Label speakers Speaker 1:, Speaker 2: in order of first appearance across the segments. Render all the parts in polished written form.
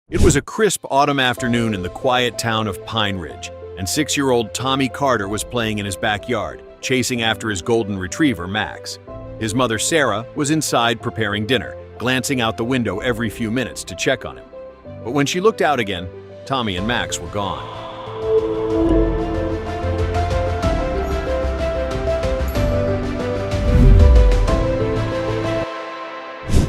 Speaker 1: It was a crisp autumn afternoon in the quiet town of Pine Ridge, and 6-year-old Tommy Carter was playing in his backyard, chasing after his golden retriever, Max. His mother, Sarah, was inside preparing dinner, glancing out the window every few minutes to check on him. But when she looked out again, Tommy and Max were gone.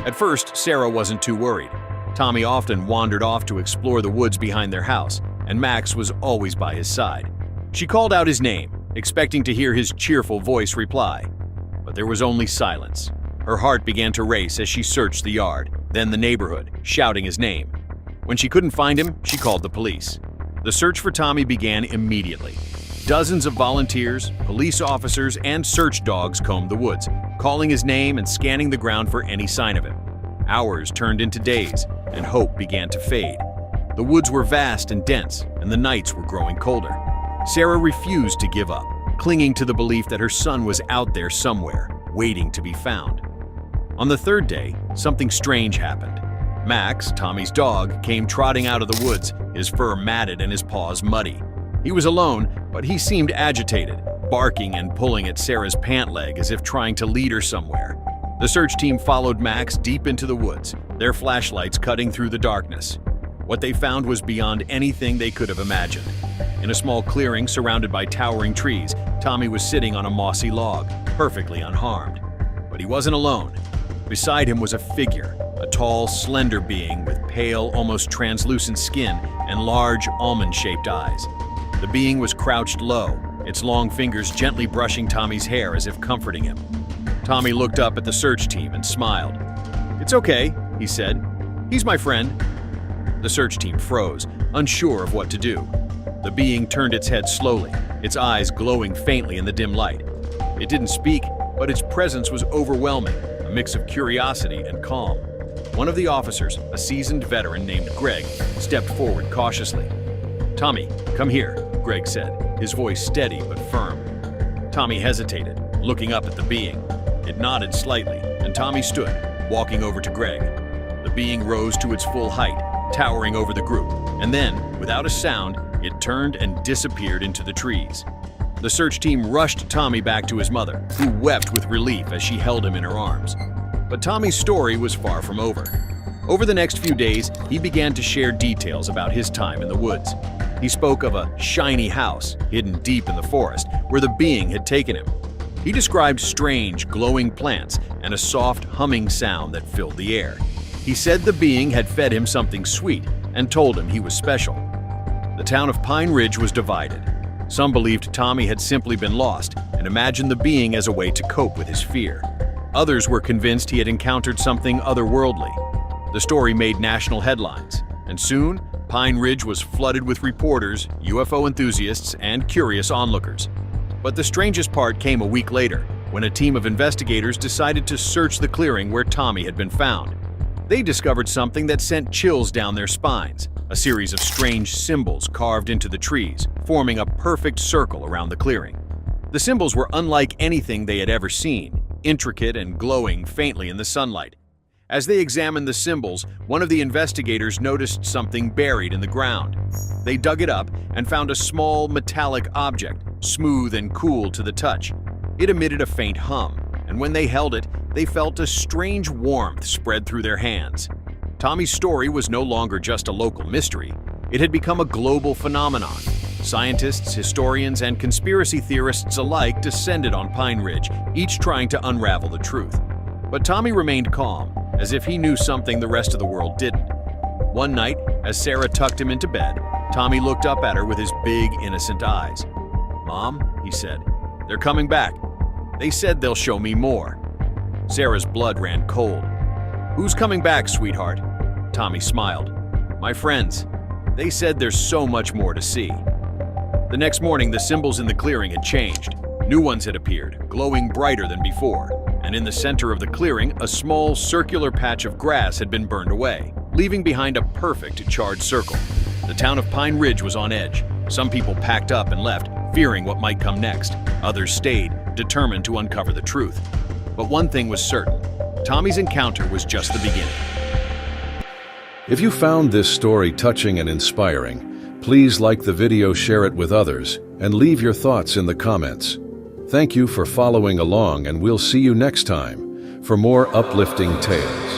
Speaker 1: At first, Sarah wasn't too worried. Tommy often wandered off to explore the woods behind their house, and Max was always by his side. She called out his name, expecting to hear his cheerful voice reply. But there was only silence. Her heart began to race as she searched the yard, then the neighborhood, shouting his name. When she couldn't find him, she called the police. The search for Tommy began immediately. Dozens of volunteers, police officers, and search dogs combed the woods, calling his name and scanning the ground for any sign of him. Hours turned into days, and hope began to fade. The woods were vast and dense, and the nights were growing colder. Sarah refused to give up, clinging to the belief that her son was out there somewhere, waiting to be found. On the third day, something strange happened. Max, Tommy's dog, came trotting out of the woods, his fur matted and his paws muddy. He was alone, but he seemed agitated, barking and pulling at Sarah's pant leg as if trying to lead her somewhere. The search team followed Max deep into the woods, their flashlights cutting through the darkness. What they found was beyond anything they could have imagined. In a small clearing surrounded by towering trees, Tommy was sitting on a mossy log, perfectly unharmed. But he wasn't alone. Beside him was a figure, a tall, slender being with pale, almost translucent skin and large, almond-shaped eyes. The being was crouched low, its long fingers gently brushing Tommy's hair as if comforting him. Tommy looked up at the search team and smiled. "It's okay," he said. "He's my friend." The search team froze, unsure of what to do. The being turned its head slowly, its eyes glowing faintly in the dim light. It didn't speak, but its presence was overwhelming, a mix of curiosity and calm. One of the officers, a seasoned veteran named Greg, stepped forward cautiously. "Tommy, come here," Greg said, his voice steady but firm. Tommy hesitated, looking up at the being. It nodded slightly, and Tommy stood, walking over to Greg. The being rose to its full height, towering over the group, and then, without a sound, it turned and disappeared into the trees. The search team rushed Tommy back to his mother, who wept with relief as she held him in her arms. But Tommy's story was far from over. Over the next few days, he began to share details about his time in the woods. He spoke of a shiny house hidden deep in the forest where the being had taken him. He described strange, glowing plants and a soft, humming sound that filled the air. He said the being had fed him something sweet and told him he was special. The town of Pine Ridge was divided. Some believed Tommy had simply been lost and imagined the being as a way to cope with his fear. Others were convinced he had encountered something otherworldly. The story made national headlines, and soon, Pine Ridge was flooded with reporters, UFO enthusiasts, and curious onlookers. But the strangest part came a week later, when a team of investigators decided to search the clearing where Tommy had been found. They discovered something that sent chills down their spines, a series of strange symbols carved into the trees, forming a perfect circle around the clearing. The symbols were unlike anything they had ever seen, intricate and glowing faintly in the sunlight. As they examined the symbols, one of the investigators noticed something buried in the ground. They dug it up and found a small metallic object, smooth and cool to the touch. It emitted a faint hum, and when they held it, they felt a strange warmth spread through their hands. Tommy's story was no longer just a local mystery. It had become a global phenomenon. Scientists, historians, and conspiracy theorists alike descended on Pine Ridge, each trying to unravel the truth. But Tommy remained calm, as if he knew something the rest of the world didn't. One night, as Sarah tucked him into bed, Tommy looked up at her with his big, innocent eyes. "Mom," he said, "they're coming back. They said they'll show me more." Sarah's blood ran cold. "Who's coming back, sweetheart?" Tommy smiled. "My friends. They said there's so much more to see." The next morning, the symbols in the clearing had changed. New ones had appeared, glowing brighter than before. And in the center of the clearing, a small circular patch of grass had been burned away, leaving behind a perfect charred circle. The town of Pine Ridge was on edge. Some people packed up and left, fearing what might come next. Others stayed, determined to uncover the truth. But one thing was certain: Tommy's encounter was just the beginning.
Speaker 2: If you found this story touching and inspiring, please like the video, share it with others, and leave your thoughts in the comments. Thank you for following along, and we'll see you next time for more uplifting tales.